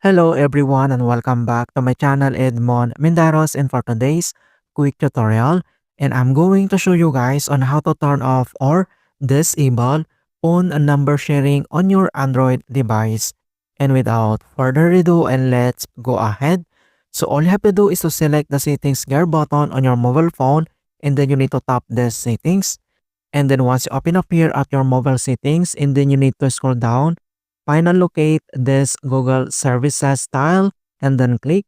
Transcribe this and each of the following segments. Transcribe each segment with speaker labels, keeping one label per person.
Speaker 1: Hello everyone and welcome back to my channel Edmund Mindaros, and for today's quick tutorial, and I'm going to show you guys on how to turn off or disable phone number sharing on your Android device. And without further ado, and let's go ahead. So all you have to do is to select the settings gear button on your mobile phone, and then you need to tap the settings. And then once you open up here at your mobile settings, and then you need to scroll down, find and locate this Google Services tile, and then click.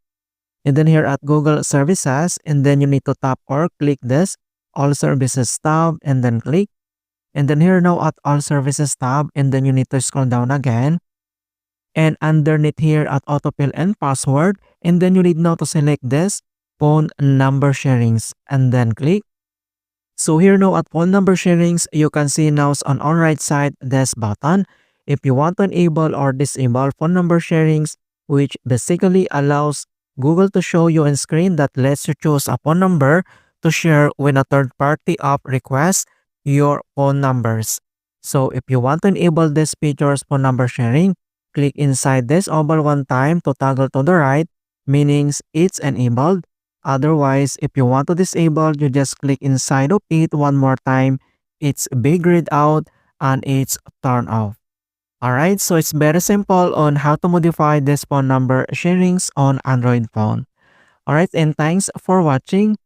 Speaker 1: And then here at Google Services, and then you need to tap or click this All Services tab, and then click. And then here now at All Services tab, and then you need to scroll down again. And underneath here at Autofill and Password, and then you need now to select this phone number sharings, and then click. So here now at phone number sharings, you can see now on our right side this button. If you want to enable or disable phone number sharings, which basically allows Google to show you on screen that lets you choose a phone number to share when a third-party app requests your phone numbers. So if you want to enable this feature's phone number sharing, click inside this oval one time to toggle to the right, meaning it's enabled. Otherwise, if you want to disable, you just click inside of it one more time. It's big grayed out and it's turned off. Alright, so it's very simple on how to modify this phone number sharings on Android phone. Alright, and thanks for watching.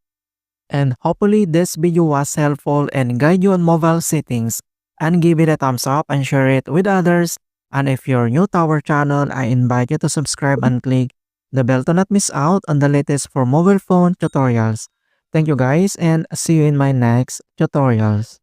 Speaker 1: And hopefully this video was helpful and guide you on mobile settings. And give it a thumbs up and share it with others. And if you're new to our channel, I invite you to subscribe and click the bell to not miss out on the latest for mobile phone tutorials. Thank you guys and see you in my next tutorials.